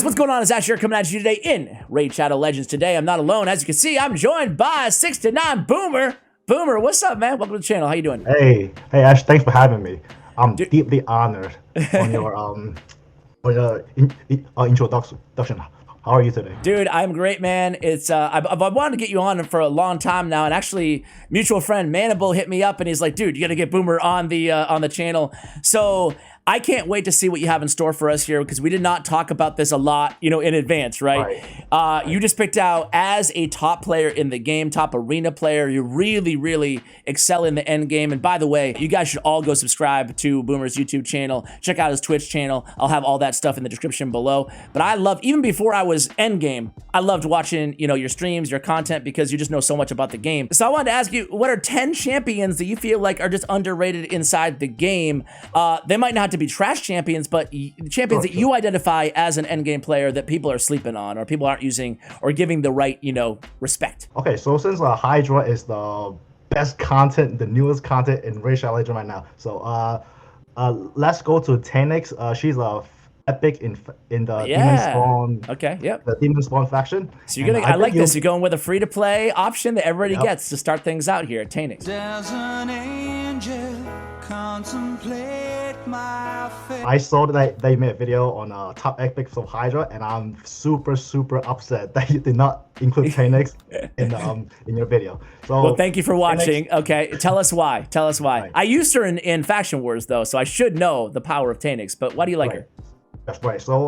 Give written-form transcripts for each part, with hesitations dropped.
guys, what's going on? It's Ash here coming at you today in Raid Shadow Legends. Today, I'm not alone. As you can see, I'm joined by 69 Boomer. Boomer, what's up, man? Welcome to the channel. How you doing? Hey Ash, thanks for having me. I'm deeply honored on your introduction. How are you today? Dude, I'm great, man. It's I've wanted to get you on for a long time now, and actually, mutual friend Manable hit me up, and he's like, "Dude, you got to get Boomer on the channel." So I can't wait to see what you have in store for us here, because we did not talk about this a lot, in advance, right? You just picked out as a top player in the game, top arena player. You really, really excel in the end game. And by the way, you guys should all go subscribe to Boomer's YouTube channel. Check out his Twitch channel. I'll have all that stuff in the description below. But I love, even before I was end game, I loved watching, your streams, your content, because you just know so much about the game. So I wanted to ask you, what are 10 champions that you feel like are just underrated inside the game? They might not have to be trash champions, but champions that you identify as an endgame player that people are sleeping on, or people aren't using or giving the right, respect. Okay, so since Hydra is the best content, the newest content in Raid Shadow Legends right now, so let's go to Tanix. She's a epic in the Demon Spawn. Okay, yep. The Demon Spawn faction. So you're gonna, I like this. You're going with a free-to-play option that everybody gets to start things out here at Tanix. There's an angel contemplate my fate. I saw that they made a video on top epics of Hydra, and I'm super upset that you did not include Tanix in your video. So well, thank you for watching. Okay, tell us why. Tell us why. Right. I used her in Faction Wars though, so I should know the power of Tanix. But why do you like her? That's right. So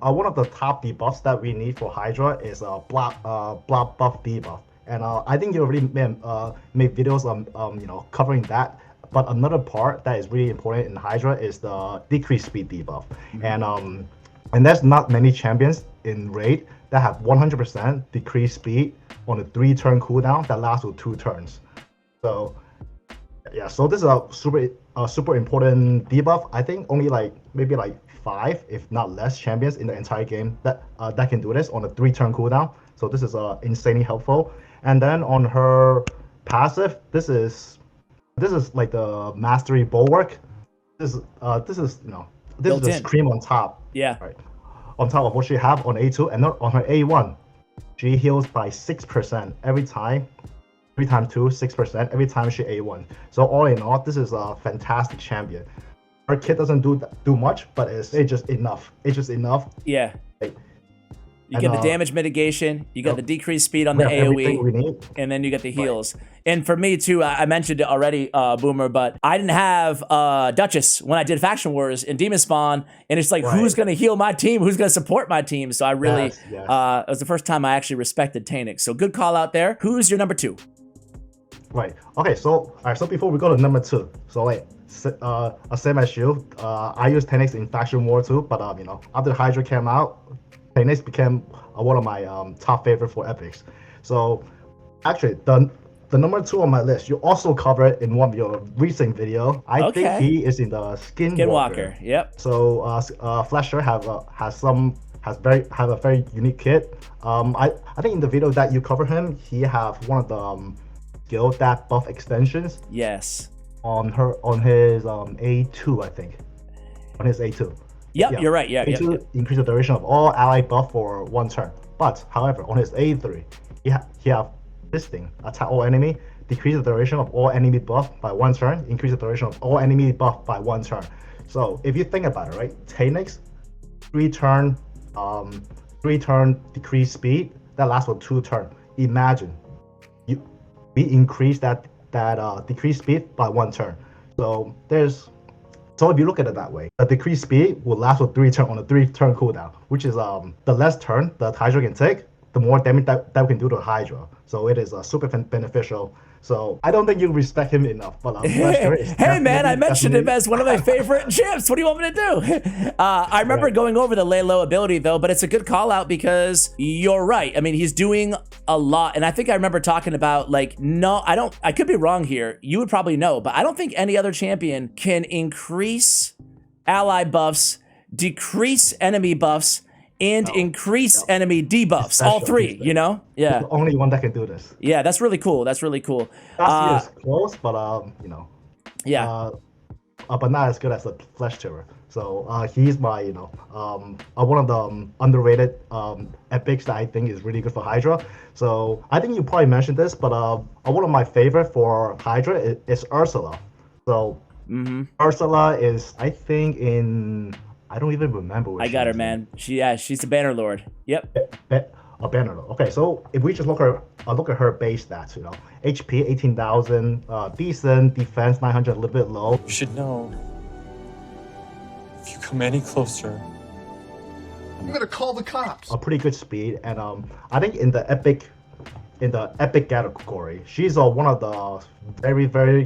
one of the top debuffs that we need for Hydra is a block buff debuff, and I think you already made videos on covering that. But another part that is really important in Hydra is the decreased speed debuff, and there's not many champions in Raid that have 100% decreased speed on a 3-turn cooldown that lasts for 2 turns. So yeah, so this is a super important debuff. I think only maybe 5, if not less, champions in the entire game that can do this on a 3-turn cooldown. So this is insanely helpful. And then on her passive, this is like the mastery bulwark. This is the cream on top. Yeah. Right. On top of what she have on A2, and on her A1, she heals by 6% every time. 3 times 2, 6% every time she A1. So all in all, this is a fantastic champion. Her kit doesn't do much, but it's just enough. It's just enough. Yeah. You get the damage mitigation, you got the decreased speed on the AoE, and then you get the heals. Right. And for me too, I mentioned it already, Boomer, but I didn't have Duchess when I did Faction Wars in Demon Spawn, and it's like, who's going to heal my team? Who's going to support my team? So I really, it was the first time I actually respected Tanix. So good call out there. Who's your number 2? Right. Okay. So before we go to number 2, so same as you, I used Tanix in Faction War too, but after Hydra came out, Tanix became one of my top favorite for epics. So actually, the number 2 on my list, you also covered in one of your recent video. I think he is in the Skinwalker. Yep. So Flasher have a very unique kit. I think in the video that you cover him, he have one of the skill that buff extensions. Yes. On his A2, I think. On his A2. Yep, you're right. Yeah, A2 increase the duration of all ally buff for 1 turn. But however, on his A3, he have this thing: attack all enemy, decrease the duration of all enemy buff by 1 turn, increase the duration of all enemy buff by 1 turn. So if you think about it, right, Tanix, 3-turn decrease speed that lasts for 2 turns. Imagine we increase that decrease speed by 1 turn. So if you look at it that way, the decreased speed will last for 3 turns on a 3-turn cooldown, which is the less turn that Hydra can take, the more damage that we can do to Hydra. So it is super beneficial. So I don't think you respect him enough, but hey man, I mentioned him as one of my favorite champs. What do you want me to do? I remember going over the lay low ability though, but it's a good call out because you're right. I mean, he's doing a lot, and I think I remember talking about I could be wrong here. You would probably know, but I don't think any other champion can increase ally buffs, decrease enemy buffs, and increase enemy debuffs, all 3, Yeah. He's the only one that can do this. Yeah, that's really cool. That's really cool. That's close, but Yeah. but not as good as the Flesh Terror. So he's my, one of the underrated epics that I think is really good for Hydra. So I think you probably mentioned this, but one of my favorite for Hydra is Ursula. So Ursula is, I think, I don't even remember what I got her, man. She's the Banner Lord. Yep. A Banner Lord. Okay, so if we just look at her base stats, HP 18,000, decent, defense 900, a little bit low. You should know. If you come any closer, I'm gonna call the cops. A pretty good speed, and I think in the epic category, she's one of the very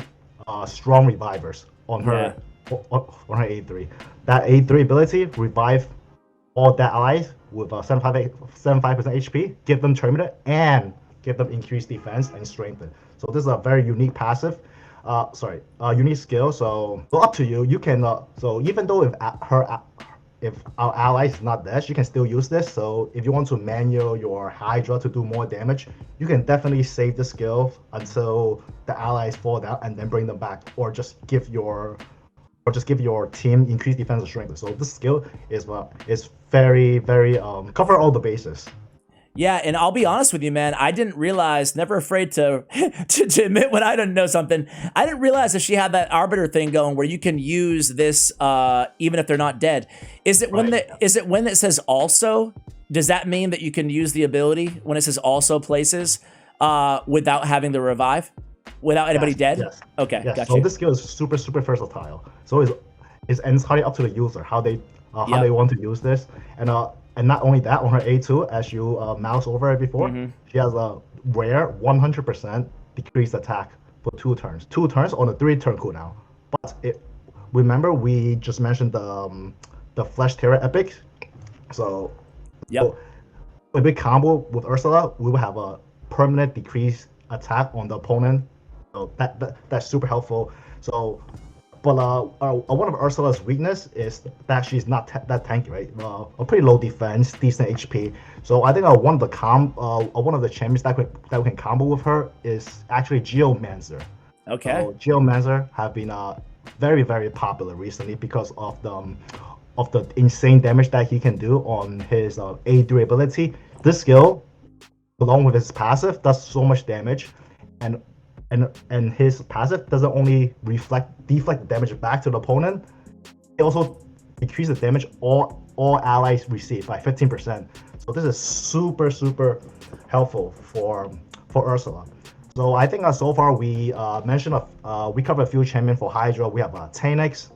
strong revivers on her on her A3. That A3 ability, revive all their allies with 75% HP, give them Terminator, and give them increased defense and strengthen. So this is a very unique passive. Unique skill. So up to you. You can so even though if our ally is not there, she can still use this. So if you want to manual your Hydra to do more damage, you can definitely save the skill until the allies fall down and then bring them back, or just give your team increased defense and strength. So this skill is very cover all the bases. Yeah, and I'll be honest with you, man. I didn't realize, never afraid to to admit when I didn't know something. I didn't realize that she had that Arbiter thing going where you can use this even if they're not dead. Is it when it says also? Does that mean that you can use the ability when it says also places without having the revive? Without anybody dead? Yes. Okay, yes. gotcha. So this skill is super versatile. So it's entirely up to the user how they want to use this. And not only that, on her A2, as you mouse over it before, she has a rare 100% decreased attack for 2 turns. 2 turns on a 3-turn cooldown. But remember we just mentioned the Flesh Terror epic. So a big combo with Ursula, we will have a permanent decreased attack on the opponent. So that's super helpful. So. But one of Ursula's weakness is that she's not that tanky, right? A pretty low defense, decent HP. So I think one of the champions that we can combo with her is actually Geomancer. Okay. So Geomancer have been very popular recently because of the insane damage that he can do on his A3 ability. This skill, along with his passive, does so much damage, and his passive doesn't only deflect damage back to the opponent, it also decreases the damage all allies receive by 15%. So this is super helpful for Ursula. So I think so far we we covered a few champions for Hydra. We have Tanix,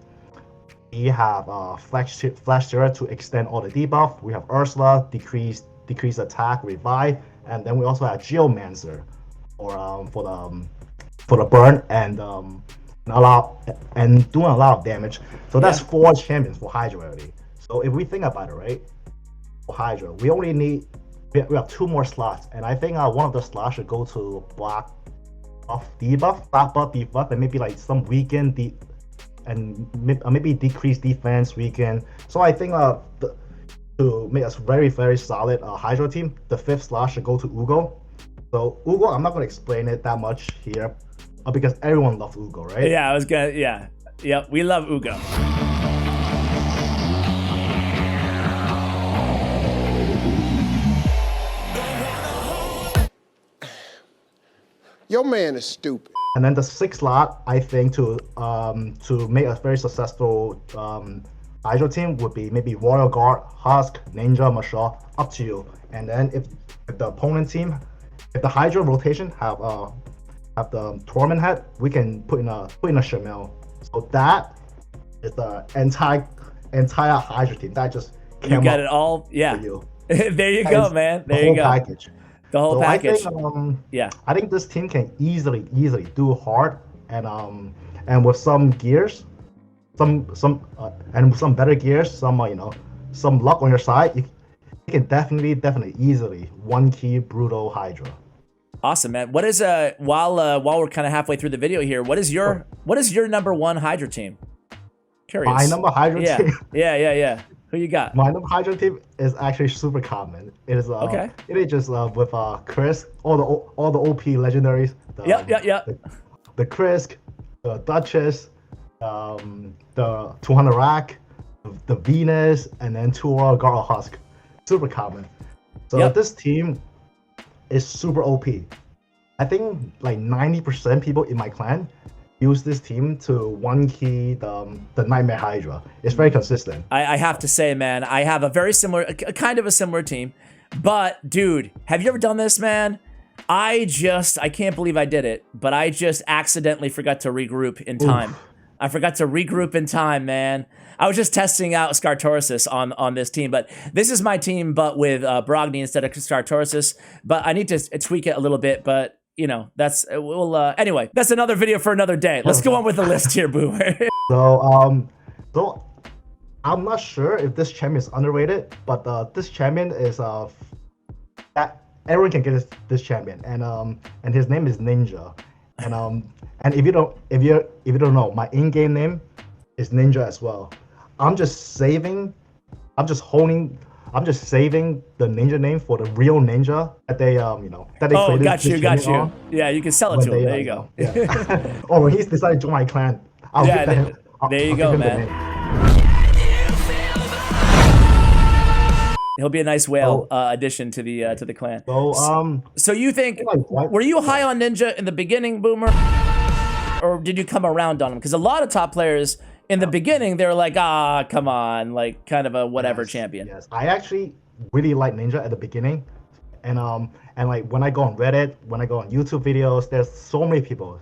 we have Flash Terror to extend all the debuff. We have Ursula, decrease attack, revive, and then we also have Geomancer for the burn and doing a lot of damage. So that's 4 champions for Hydra already. So if we think about it, right, for Hydra, we have 2 more slots, and I think one of the slots should go to block buff debuff, and maybe like some weaken and maybe decrease defense weaken. So I think to make us very solid Hydra team, the 5th slot should go to Ugo. So Ugo, I'm not gonna explain it that much here, because everyone loves Ugo, right? Yeah, I was gonna. Yeah, we love Ugo. Your man is stupid. And then the 6th slot, I think, to make a very successful Hydra team would be maybe Royal Guard, Husk, Ninja, Marshal, up to you. And then if the opponent team, if the Hydra rotation have the Torment Head, we can put in a Shamil. So that is the entire Hydra team. That just came You got it all. Yeah. There you go, man. There you go. Package. The whole package. I think this team can easily do hard and with some gears, and with some better gears, some luck on your side, you can definitely easily 1-key brutal Hydra. Awesome, man. What is while we're kind of halfway through the video here, what is your number 1 Hydra team? Curious. My number Hydra team. Yeah. Who you got? My number Hydra team is actually super common. It is okay. It is just with Chris, all the OP legendaries. Yep. The Chris, the Duchess, the 200 rack, the Venus, and then 2 Garl Husk. Super common. So this team is super OP. I think like 90% people in my clan use this team to one key the Nightmare Hydra. It's very consistent. I have to say, man, I have a very similar, kind of a similar team. But dude, have you ever done this, man? I can't believe I did it, but I just accidentally forgot to regroup in time. Oof. I forgot to regroup in time, man. I was just testing out Scartorius on this team, but this is my team, but with Brogni instead of Scartorius. But I need to tweak it a little bit, but you know, that's, anyway, that's another video for another day. Let's go on with the list here, Boomer. So I'm not sure if this champion is underrated, but this champion is that everyone can get this champion, and his name is Ninja, and if you don't know, my in-game name is Ninja as well. I'm just saving the Ninja name for the real Ninja that they created. Got you. Yeah, you can sell it to him. There you go. Yeah. Or when he's decided to join my clan, there you go, man. He'll be a nice whale addition to the clan. So you think, were you high on Ninja in the beginning, Boomer? Or did you come around on him? Because a lot of top players in the beginning, they were like, come on, like kind of a whatever champion. Yes, I actually really liked Ninja at the beginning. And like when I go on Reddit, when I go on YouTube videos, there's so many people,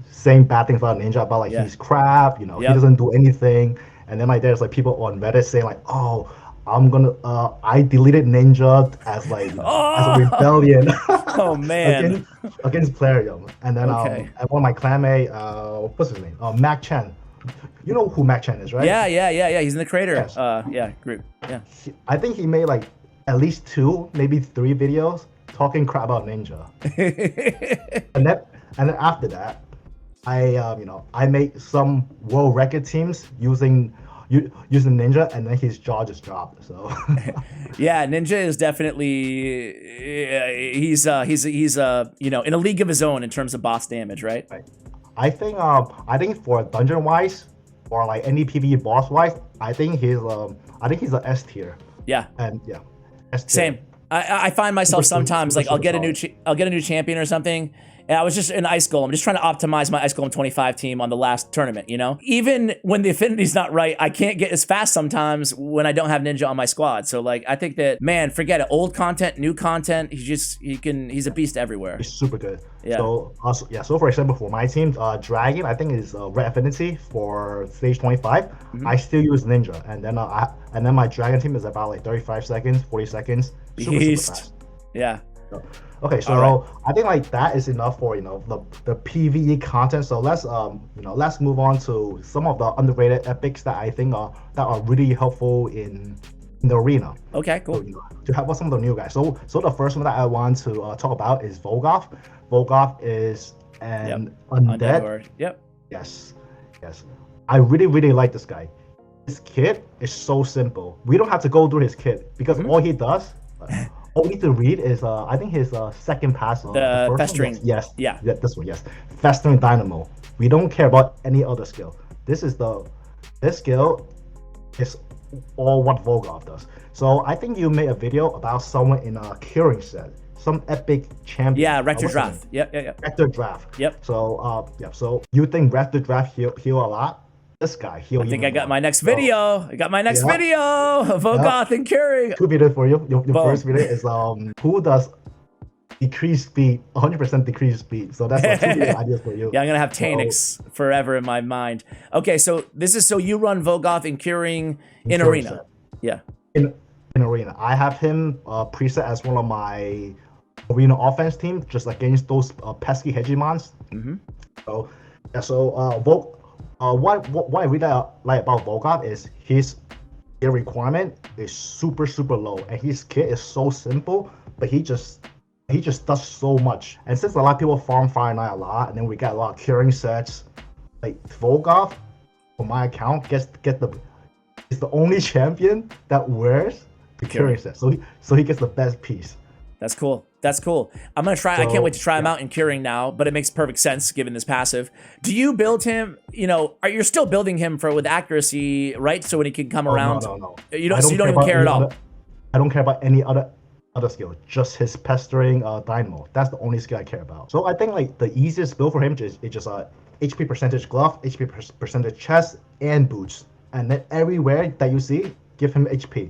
saying bad things about Ninja, about like he's crap, he doesn't do anything. And then like there's like people on Reddit saying like, oh, I deleted Ninja as like as a rebellion. Oh man, against Plarium. And then and one of my clanmate, what's his name? Mac Chen. You know who Mac Chen is, right? Yeah. He's in the creator yes. Group. Yeah. I think he made like at least 2, maybe 3 videos talking crap about Ninja. and then after that, I made some world record teams using Ninja, and then his jaw just dropped. So yeah, Ninja is definitely he's in a league of his own in terms of boss damage, right? I think for dungeon wise or like any PvE boss wise, I think he's an S tier. Yeah. And yeah, S tier. Same. I find myself sometimes like I'll get a new champion or something. And I was just in Ice Golem, just trying to optimize my Ice Golem 25 team on the last tournament, Even when the affinity's not right, I can't get as fast sometimes when I don't have Ninja on my squad. So like, I think that, man, forget it. Old content, new content, he's a beast everywhere. He's super good. Yeah. So for example, for my team, Dragon, I think is red affinity for stage 25. Mm-hmm. I still use Ninja, and then my Dragon team is about like 35 seconds, 40 seconds. Super fast. Yeah. Okay, so I think like that is enough for the PvE content. So let's move on to some of the underrated epics that I think that are really helpful in the arena. Okay, cool. So, to help us some of the new guys. So the first one that I want to talk about is Volgoth. Volgoth is an undead. Lord. Yep. Yes. I really like this guy. His kit is so simple. We don't have to go through his kit because all he does. All we need to read is, I think his second pass. The Festering. Yes. Yeah, this one, yes. Festering Dynamo. We don't care about any other skill. This skill is all what Volgoth does. So I think you made a video about someone in a curing set. Some epic champion. Yeah, Rector Draft. Yep. Rector Draft. Yep. So, so you think Rector Draft heal a lot? This guy heal. I think I got my next video. Volgoth and curing. 2 videos for you. Your first video is who does decrease speed, 100% decrease speed. So that's 2 video ideas for you. Yeah, I'm gonna have Tanix forever in my mind. Okay, so you run Volgoth and curing in arena. Set. Yeah. In arena, I have him preset as one of my arena offense team, just against those pesky hegemons. Mm-hmm. What I really like about Volgoth is his requirement is super low, and his kit is so simple, but he just does so much. And since a lot of people farm Fire Knight a lot, and then we got a lot of curing sets, like Volgoth, for my account, is the only champion that wears the curing set. So he gets the best piece. That's cool. That's cool. I'm gonna try. I So, can't wait to try him yeah. out in curing now, but it makes perfect sense given this passive. Do you build him? You know, are you still building him with accuracy, right? So when he can come around, No. you don't. I So you don't even about care at any all. I don't care about any other skill. Just his pestering dynamo. That's the only skill I care about. So I think like the easiest build for him is just HP percentage glove, HP percentage chest, and boots. And then everywhere that you see, give him HP.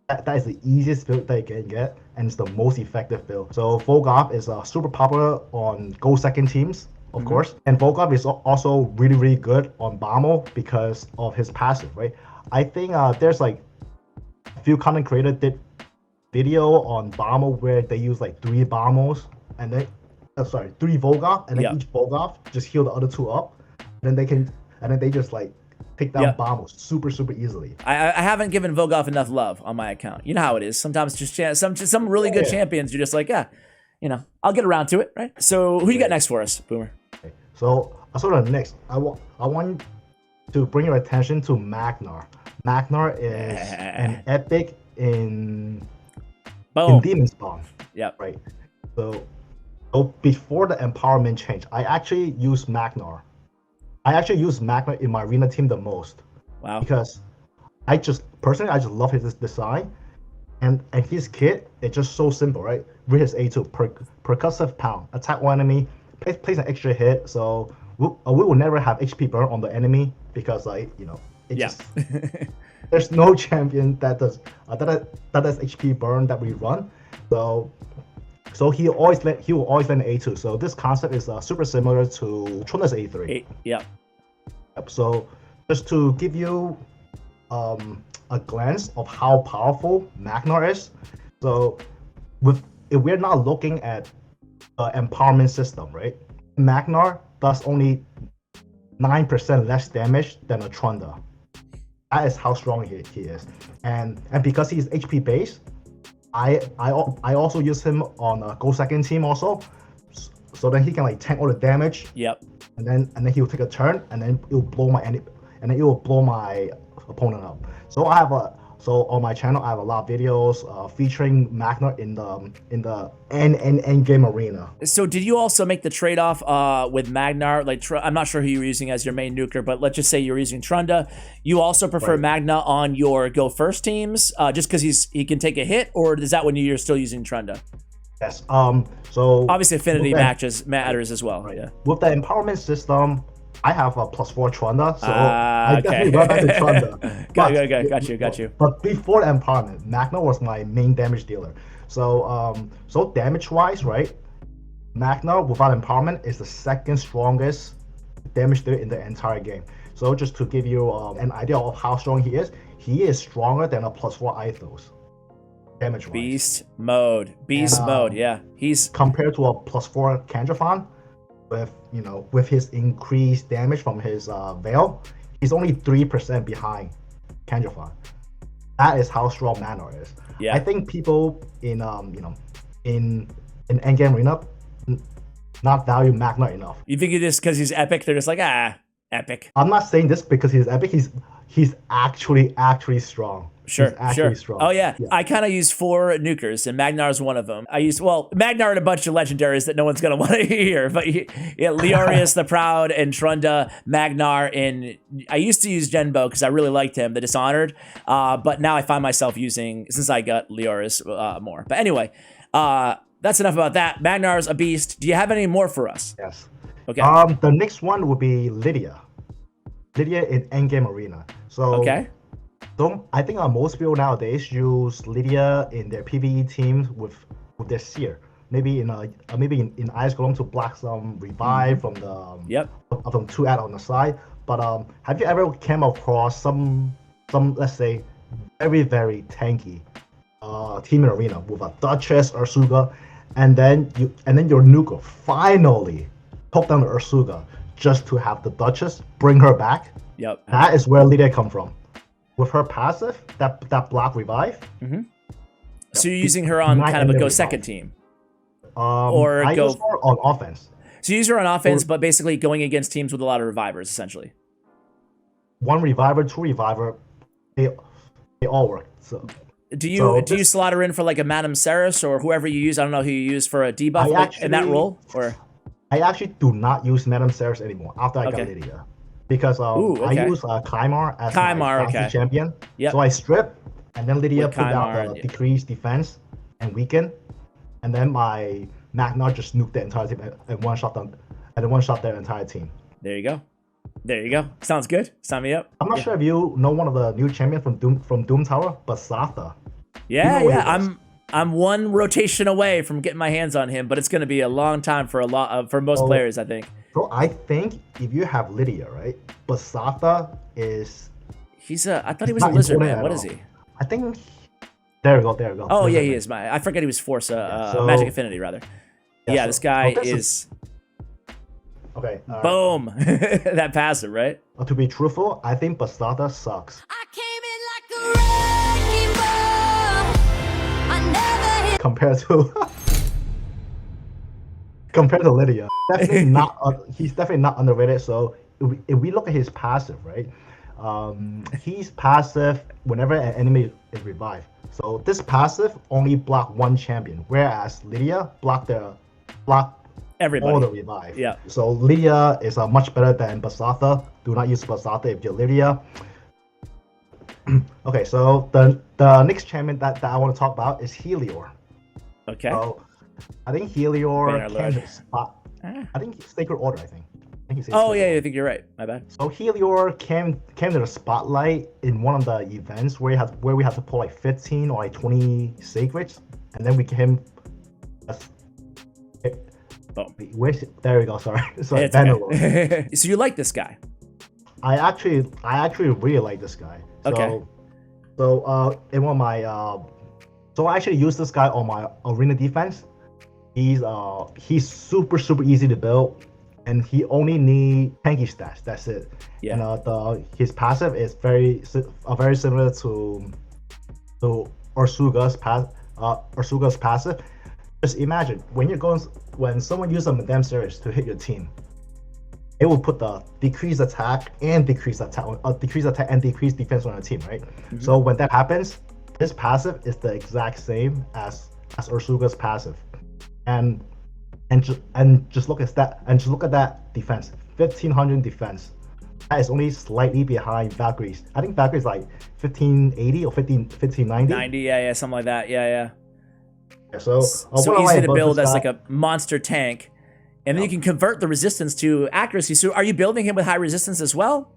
That is the easiest build that you can get, and it's the most effective build. So Volkov is super popular on Go Second teams, of course. And Volkov is also really good on Bamo because of his passive, right? I think there's like a few content creators did video on Bamo where they use like 3 Bamos and then 3 Volkov, and then each Volkov just heal the other 2 up. And then they just like take down Bamos super easily. I haven't given Volkov enough love on my account. You know how it is. Sometimes just some really good champions. You're just like, yeah, you know, I'll get around to it, right? So who you got next for us, Boomer? Okay. So next, I want to bring your attention to Magnar. Magnar is an epic in Demon Spawn. Yep. Right. So before the empowerment change, I actually used Magnar. I actually use Magnar in my arena team the most. Wow. Because I just love his design, and his kit, it's just so simple, right? With his A2, percussive pound, attack one enemy, place an extra hit, so we will never have HP burn on the enemy because like, you know, just there's no champion that does HP burn that we run. So he will always land A2. So this concept is super similar to Chunda's A3. Yep. So just to give you a glance of how powerful Magnar is. So if we're not looking at the empowerment system, right? Magnar does only 9% less damage than a Trunda. That is how strong he is. And because he's HP based, I also use him on a Go Second team also, so then he can like tank all the damage. Yep. And then he will take a turn, and then it will blow my opponent up. So on my channel I have a lot of videos featuring Magnar in the end game arena. So did you also make the trade-off with Magnar? Like I'm not sure who you were using as your main nuker, but let's just say you're using Trunda. You also prefer Magna on your Go First teams, just because he can take a hit, or is that when you're still using Trunda? Yes. So obviously affinity matters as well. Right. Yeah. With the empowerment system, I have a +4 Trunda, so I definitely run back to Trunda. Got you. But before the empowerment, Magna was my main damage dealer. So damage-wise, right? Magna without empowerment is the second strongest damage dealer in the entire game. So just to give you an idea of how strong he is stronger than a +4 Ithos. Damage-wise. Beast mode, yeah. He's compared to a +4 Kandrafan. With his increased damage from his Veil, he's only 3% behind Kandrafan. That is how strong Magnar is. Yeah. I think people in endgame arena not value Magnar enough. You think it is because he's epic? They're just like, epic. I'm not saying this because he's epic. He's actually strong. Sure. Strong. Oh yeah. I kind of use 4 nukers, and Magnar is one of them. I use Magnar and a bunch of legendaries that no one's gonna want to hear. But Leorius the Proud and Trunda, Magnar, and I used to use Genbo because I really liked him, the Dishonored. But now I find myself using, since I got Leorius more. But anyway, that's enough about that. Magnar's a beast. Do you have any more for us? Yes. Okay. The next one would be Lydia. Lydia in endgame arena. So okay. I think most people nowadays use Lydia in their PvE teams with their Seer. Maybe in Ice Golem to block some revive from the from 2 add on the side. But have you ever came across some let's say very tanky team in arena with a Duchess Ursula, and then your nuker finally took down the Ursula just to have the Duchess bring her back? Yep. That is where Lydia come from. With her passive, that block revive. Mm-hmm. So you're using her on kind of a Go Second team? Or I use her on offense. So you use her on offense, but basically going against teams with a lot of revivers, essentially. 1 reviver, 2 reviver, they all work. So Do you So do you this- slot her in for like a Madame Ceres or whoever you use? I don't know who you use for a debuff in that actually- role, or I actually do not use Madame Ceres anymore after I got Okay. Lydia. Because Ooh, I okay. use Kymar as Kymar, my fantasy okay. champion. Yep. So I strip, and then Lydia With put out Kymar, the yeah. decreased defense and weaken, and then my Magna just nuked the entire team and one shot them, and then one shot their entire team. there you go. There you go. Sounds good. Sign me up. I'm not sure if you know one of the new champions from Doom Tower, Basatha. Yeah, know what yeah. he does. I'm one rotation away from getting my hands on him, but it's going to be a long time for for most players, I think. So I think if you have Lydia, right, Basatha is. I thought he was a not lizard important man. at What is all. he? I think. There we go. There we go. Oh yeah, Lizard he Man. is. I forget he was Force. so- Magic Affinity rather. Yeah, so- this guy so this is Okay. boom. That passive, right? To be truthful, I think Basatha sucks I came in like a wrecking ball. I never hit. compared to Lydia. Definitely not. He's definitely not underrated. So if we look at his passive, right? He's passive whenever an enemy is revived. So this passive only block one champion, whereas Lydia block Everybody. all the revive. Yeah. So Lydia is much better than Basatha. Do not use Basatha if you're Lydia. Okay, so the next champion that I want to talk about is Helior. Okay. So I think Helior Bannerlord. can spot. I think Sacred Order. I think he's Oh Sacred yeah, Order. I think you're right. My bad. So Helior came to the spotlight in one of the events where we had to pull like 15 or like 20 sacreds, and then we came. Boom. There we go. Sorry, sorry. It's Bannerlord. okay. So you like this guy? I actually really like this guy. So, Okay. So in one of my so I actually use this guy on my arena defense. He's super easy to build, and he only need tanky stats. That's it. Yeah. And his passive is very similar to Ursula's passive. Just imagine when someone uses a Madame Ceres to hit your team, it will put the decrease attack and decrease defense on the team, right? Mm-hmm. So when that happens, his passive is the exact same as Ursula's passive, and just look at that defense, 1500 defense. That is only slightly behind Valkyrie's. I think Valkyrie's like 1580 or 1590. 90, yeah, something like that. Yeah. So So what I easy like to about build this as guy- like a monster tank, and then you can convert the resistance to accuracy. So are you building him with high resistance as well?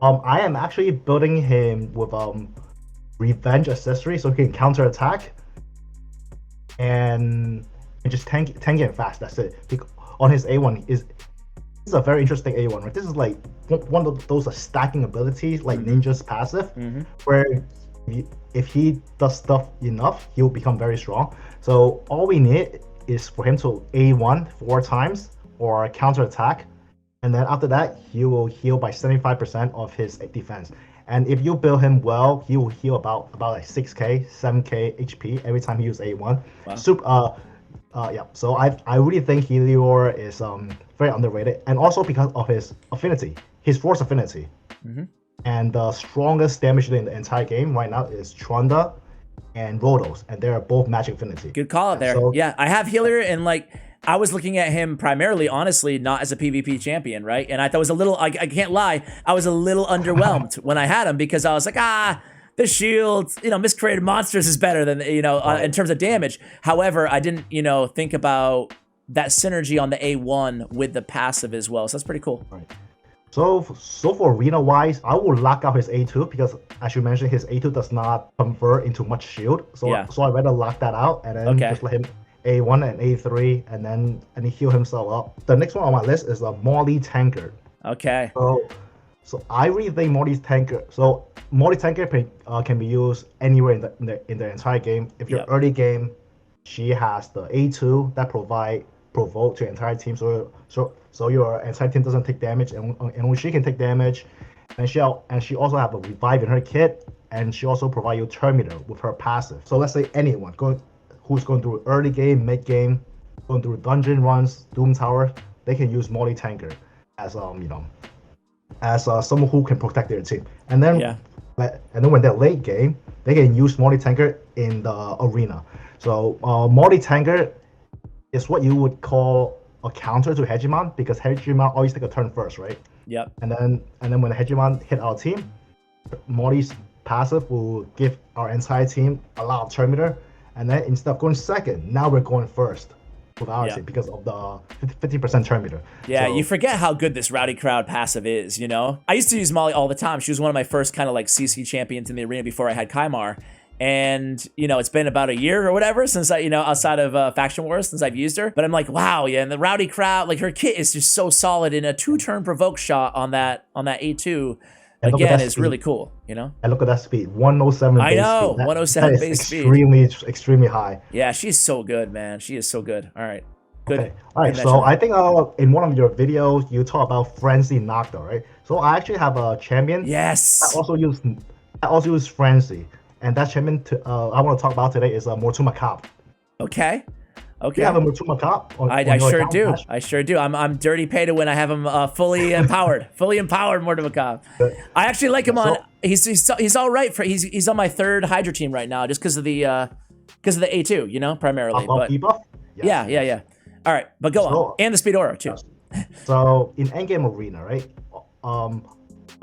I am actually building him with revenge accessory so he can counter attack and just tank it fast. That's it. On his A1 this is a very interesting A1, right? This is like one of those stacking abilities like Ninja's passive, where if he does stuff enough, he'll become very strong. So all we need is for him to A1 4 times or counter attack, and then after that he will heal by 75% of his defense. And if you build him well, he will heal about like 6k 7k HP every time he uses A1. Wow. Yeah, so I really think Helior is very underrated, and also because of his affinity, his force affinity. And the strongest damage in the entire game right now is Tronda and Rhodos, and they are both magic affinity. Good call out there. So- Yeah, I have Helior, and like I was looking at him primarily, honestly, not as a PvP champion, right? And I thought it was a little. I can't lie, I was a little underwhelmed when I had him because I was like, the shield, miscreated monsters is better than in terms of damage. However, I didn't think about that synergy on the A1 with the passive as well. So that's pretty cool. Right. So for arena wise, I will lock out his A2 because, as you mentioned, his A2 does not convert into much shield. So Yeah. so I rather lock that out and then Okay. just let him A1 and A3 and he heal himself up. The next one on my list is a Molly Tankard. Okay. So I really think Molly's Tankard. So Molly Tankard can be used anywhere in the entire game. If you're Yep. early game, she has the A2 that provoke to your entire team. So your entire team doesn't take damage, and only she can take damage. And she also have a revive in her kit, and she also provide you Terminator with her passive. So let's say anyone who's going through early game, mid game, going through dungeon runs, Doom Tower, they can use Molly Tankard as someone who can protect their team. And then Yeah. when they're late game, they can use multi-tanker in the arena. So multi-tanker is what you would call a counter to Hegemon, because Hegemon always take a turn first, right? Yep. And then when the Hegemon hit our team, Morty's passive will give our entire team a lot of turn meter, and then instead of going second, now we're going first with our team because of the 50% turn meter. Yeah, So, you forget how good this Rowdy Crowd passive is, you know? I used to use Molly all the time. She was one of my first kind of like CC champions in the arena before I had Kaimar. And, you know, it's been about a year or whatever since I, you know, outside of Faction Wars, since I've used her. But I'm like, wow, yeah, and the Rowdy Crowd, like her kit is just so solid, in a 2-turn provoke shot on that A2. Again, is really cool, you know? And look at that speed, 107 I base know, speed. That, 107 that is base speed. extremely high. Yeah, she's so good, man. She is so good. All right. Good. Okay. All right, so I think in one of your videos, you talk about Frenzy Nocta, right? So I actually have a champion Yes. that also use Frenzy. And that champion I want to talk about today is Mortuma Cop. Okay. Okay. You have a Mortuma Cop? I sure do. I sure do. I'm dirty pay to win. I have him fully empowered. Fully empowered Mortimer Cobb. I actually like him on. He's all right for. He's on my third Hydra team right now, just because of the A2, you know, primarily. But debuff? Yes. yeah. All right, but go on. And the speed aura too. So in endgame arena, right?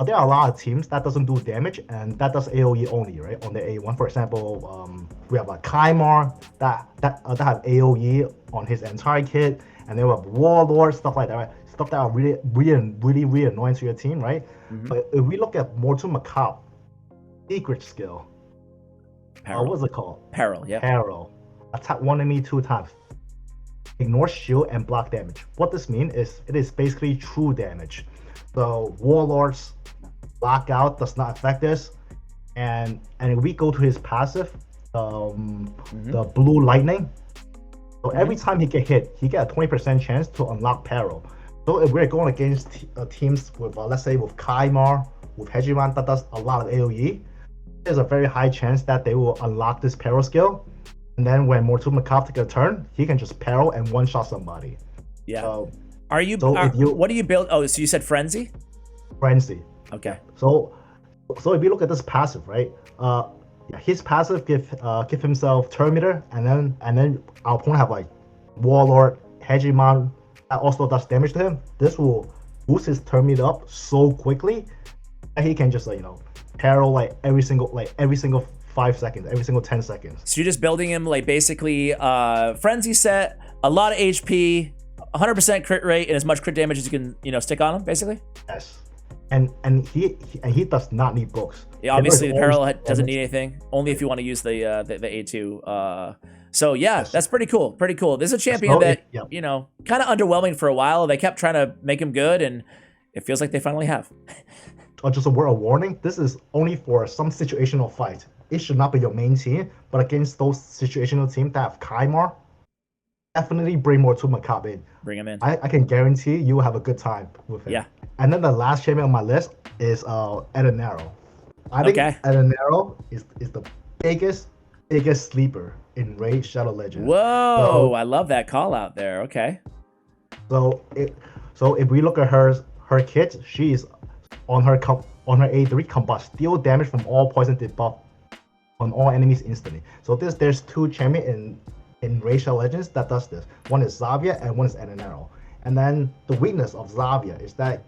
There are a lot of teams that doesn't do damage and that does AoE only, right? On the A1, for example, we have like Kaimar that have AoE on his entire kit, and then we have Warlord, stuff like that, right? Stuff that are really annoying to your team, right? But if we look at Mortuma Cop, secret skill, what's it called? Peril, yeah. Peril. Attack one enemy 2 times. Ignore shield and block damage. What this means is it is basically true damage. So Warlord's lockout does not affect this, and if we go to his passive, the blue lightning. So every time he get hit, he get a 20% chance to unlock Peril. So if we're going against teams with let's say with Kaimar, with Hegemon that does a lot of AoE, there's a very high chance that they will unlock this Peril skill. And then when Mortuma Cop takes a turn, he can just Peril and one-shot somebody. Yeah. So, what do you build? Oh, so you said Frenzy? Frenzy. Okay. So if you look at this passive, right? His passive give himself turn meter, and then our opponent have like Warlord, Hegemon that also does damage to him. This will boost his turn meter up so quickly that he can just Peril like every single 5 seconds, every single 10 seconds. So you're just building him like basically Frenzy set, a lot of HP, 100% crit rate, and as much crit damage as you can, stick on him, basically? Yes. And he does not need books. Yeah, obviously the Peril doesn't need anything. Only if you want to use the A2. So yeah, yes. That's pretty cool. Pretty cool. This is a champion that kind of underwhelming for a while. They kept trying to make him good, and it feels like they finally have. Just a word of warning: this is only for some situational fight. It should not be your main team, but against those situational teams that have Kaimar, definitely bring Mortuma Cop in. Bring him in. I can guarantee you will have a good time with him. Yeah. And then the last champion on my list is Edinero. I think Edinero is the biggest sleeper in Raid Shadow Legends. Whoa, I love that call out there. Okay. So if we look at her kit, she's on her A3 combust, deal damage from all poison debuff on all enemies instantly. So there's 2 champions in Raid Shadow Legends that does this. One is Xavia and one is Edinero. And then the weakness of Xavia is that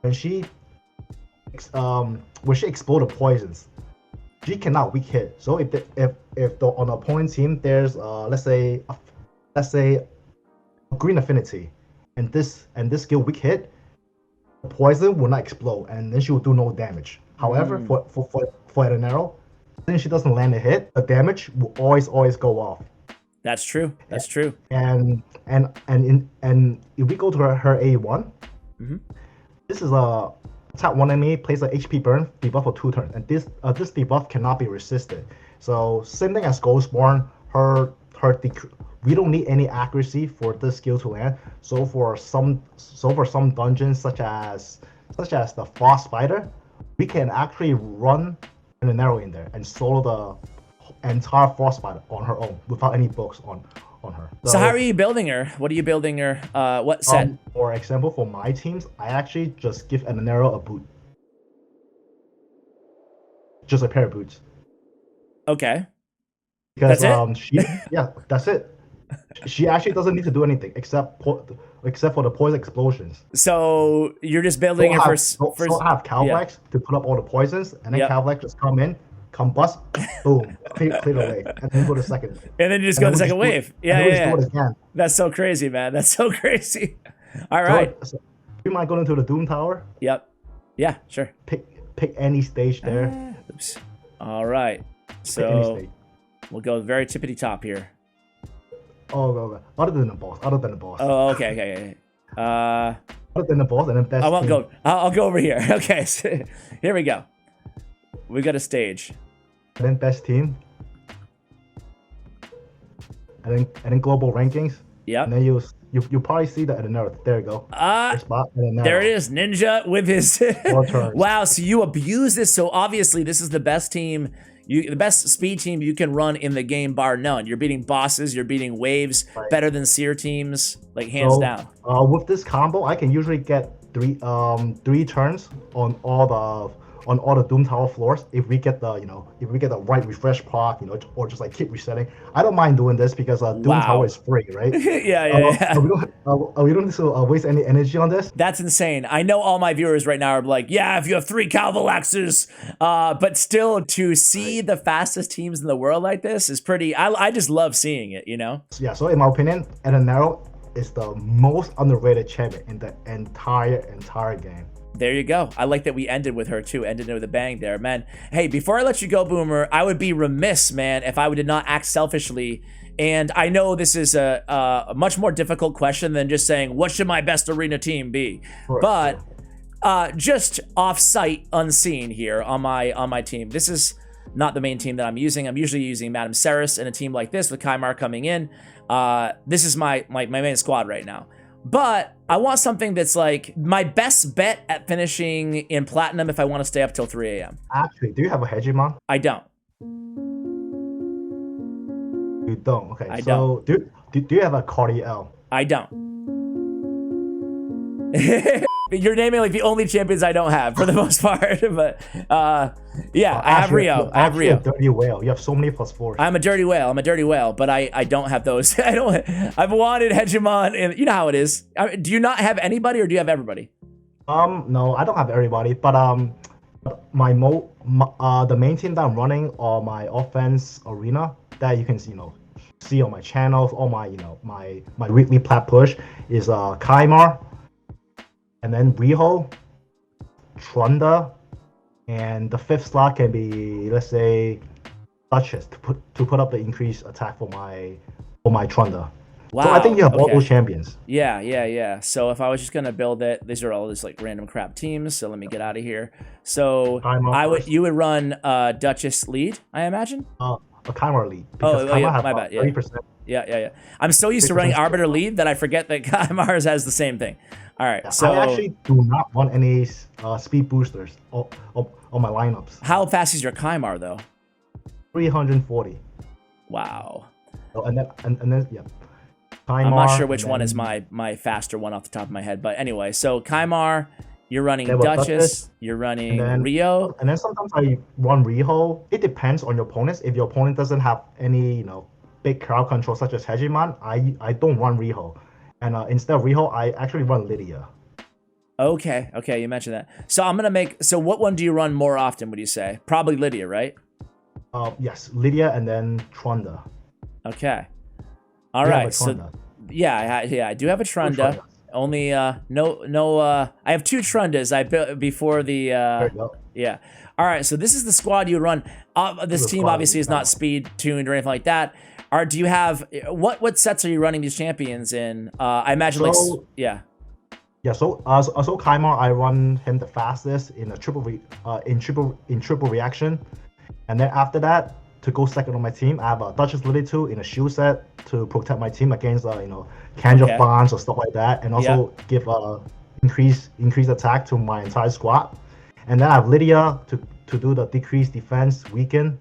when she exploded poisons, she cannot weak hit. So if on the opponent team there's let's say a green affinity, and this skill weak hit, the poison will not explode, and then she will do no damage. However, for Edinero, since she doesn't land a hit, the damage will always go off. That's true. That's true. And if we go to her A1, this is a attack one enemy, place an HP burn debuff for 2 turns, and this debuff cannot be resisted. So same thing as Ghostborn, we don't need any accuracy for this skill to land. So for some dungeons such as the Frost Spider, we can actually run an arrow in there and solo the entire Frost Spider on her own without any books on her. So how are you building her? What are you building her? What set? For example, for my teams, I actually just give Edinero a boot. Just a pair of boots. Okay. Because That's that's it. She actually doesn't need to do anything except for the poison explosions. So you're just building it So I have Calvex to put up all the poisons, and then Yep. Calvex just come in, combust, boom, clear the way, and then go to the second wave. And then you just go to the second wave. Yeah, and yeah, then we yeah. just do it again. That's so crazy, man. That's so crazy. All right. So you might go into the Doom Tower, Yep. Yeah, sure. pick any stage there. Oops. All right. Pick any So stage. we'll go very tippity top here. Oh, go. Other than the boss. Oh, okay. Other than the boss, and then best. I won't team. go. I'll go over here. Okay. So here we go. We got a stage. And then best team. And then global rankings. Yep. And then you probably see the Edinero. There you go. First spot, Edinero. There it is, Ninja with his. 4 turns. Wow. So you abuse this. So obviously this is the best team. The best speed team you can run in the game, bar none. You're beating bosses. You're beating waves better than seer teams, like hands down. With this combo, I can usually get three turns on all the Doom Tower floors if we get the right refresh proc, or just like keep resetting. I don't mind doing this because Doom Tower is free, right? Yeah. We don't need to waste any energy on this. That's insane. I know all my viewers right now are like, yeah, if you have 3 Calvalaxes, but still to see the fastest teams in the world like this is pretty. I just love seeing it, Yeah. So in my opinion, Edinero is the most underrated champion in the entire game. There you go. I like that we ended with her too. Ended with a bang there, man. Hey, before I let you go, Boomer, I would be remiss, man, if I did not act selfishly. And I know this is a much more difficult question than just saying, what should my best arena team be? Sure, but just off-site, unseen here on my team. This is not the main team that I'm using. I'm usually using Madame Ceres in a team like this with Kymar coming in. This is my main squad right now. But I want something that's like my best bet at finishing in platinum if I want to stay up till 3 a.m. Actually, do you have a Hegemon? I don't. You don't. Okay. I so do you have a Cardiel? I don't. You're naming like the only champions I don't have for the most part, but yeah, I have Rio. I have Rio. Dirty whale. You have so many +4s. I'm a dirty whale, but I don't have those. I've wanted Hegemon, and you know how it is. Do you not have anybody, or do you have everybody? No, I don't have everybody, but the main team that I'm running on my offense arena that you can see on my channels, all my my weekly plat push is Kymar. And then Riho, Trunda, and the 5th slot can be, let's say, Duchess to put up the increased attack for my Trunda. Wow. So I think you have all those champions. Yeah. So if I was just gonna build it, these are all just like random crap teams. So let me get out of here. So you would run Duchess lead, I imagine. A Kymar lead. Because Kymar have my bad. 30%. Yeah. I'm so used to running Arbiter lead that I forget that Kymar's has the same thing. All right, so I actually do not want any speed boosters on my lineups. How fast is your Kymar though? 340. Wow. So, and then yeah. Kymar, I'm not sure which one is my faster one off the top of my head, but anyway, so Kymar, you're running Duchess, you're running Rio. And then sometimes I run Riho. It depends on your opponents. If your opponent doesn't have any, big crowd control such as Hegemon, I don't run Riho. And instead of Riho, I actually run Lydia. Okay, you mentioned that. So I'm gonna make. So what one do you run more often? Would you say probably Lydia, right? Yes, Lydia and then Trunda. Okay. All right. So yeah, I do have a Trunda. Only no. I have 2 Trundas. I built before the. There you go. Yeah. All right. So this is the squad you run. This team obviously is not speed tuned or anything like that. Do you have what sets are you running these champions in? I imagine yeah. So Kymar, I run him the fastest in a triple reaction, and then after that, to go second on my team, I have a Duchess Lily 2 in a shield set to protect my team against Candra bonds or stuff like that, and also give increased attack to my entire squad. And then I have Lydia to do the decreased defense weaken.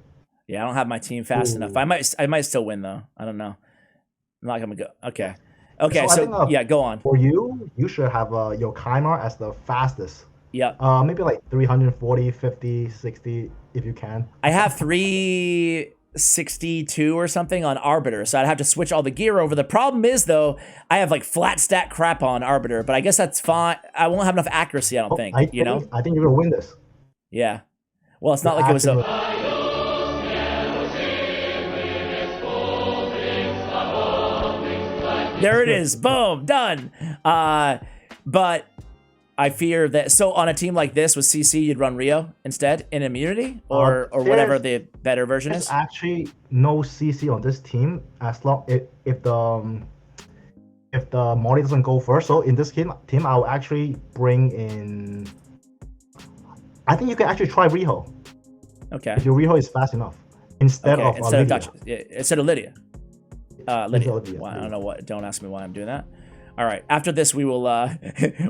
Yeah, I don't have my team fast enough. I might still win though. I don't know. I'm not gonna go. Okay. So yeah, go on. For you should have your Kymar as the fastest. Yeah. Maybe like 340, 50, 60 if you can. I have 3 62 or something on Arbiter, so I'd have to switch all the gear over. The problem is, though, I have like flat stack crap on Arbiter, but I guess that's fine. I won't have enough accuracy, I don't think, you know? I think you're gonna win this. Yeah. Well, it's not like it was a... There it is. Boom. Done. But I fear that... So on a team like this with CC, you'd run Rio instead in immunity? Or whatever the better version is? There's actually no CC on this team as long if the Molly doesn't go first. So in this team I'll actually bring in... I think you can actually try Riho. Okay. If your Riho is fast enough. Instead of Dutch, instead of Lydia. Lydia. Lydia. Why, I don't know what. Don't ask me why I'm doing that. All right. After this, we will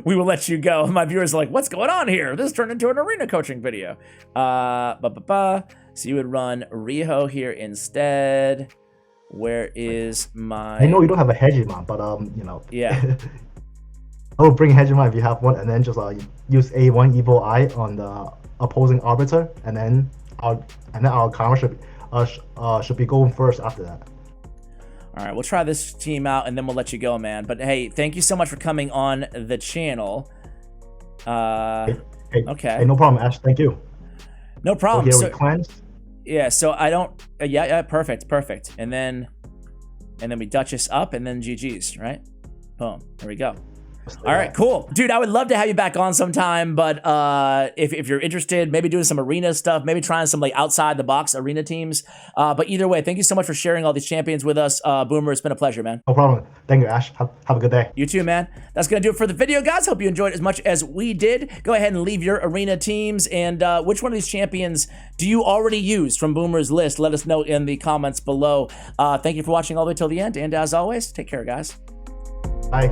we will let you go. My viewers are like, "What's going on here? This turned into an arena coaching video." So you would run Riho here instead. Where is my? I know you don't have a Hegemon, but you know. Yeah. I will bring Hegemon if you have one, and then just use A1 Evil Eye on the opposing Arbiter, and then our counter should be going first after that. All right, we'll try this team out, and then we'll let you go, man. But hey, thank you so much for coming on the channel. Okay. Hey, no problem, Ash. Thank you. No problem. So here we cleanse. Yeah. So I don't. Yeah. Perfect. And then we Duchess up, and then GG's. Right. Boom. There we go. All right, cool. Dude, I would love to have you back on sometime, but if you're interested, maybe doing some arena stuff, maybe trying some like outside the box arena teams. But either way, thank you so much for sharing all these champions with us. Boomer, it's been a pleasure, man. No problem. Thank you, Ash. Have a good day. You too, man. That's going to do it for the video, guys. Hope you enjoyed as much as we did. Go ahead and leave your arena teams. And which one of these champions do you already use from Boomer's list? Let us know in the comments below. Thank you for watching all the way till the end. And as always, take care, guys. Bye.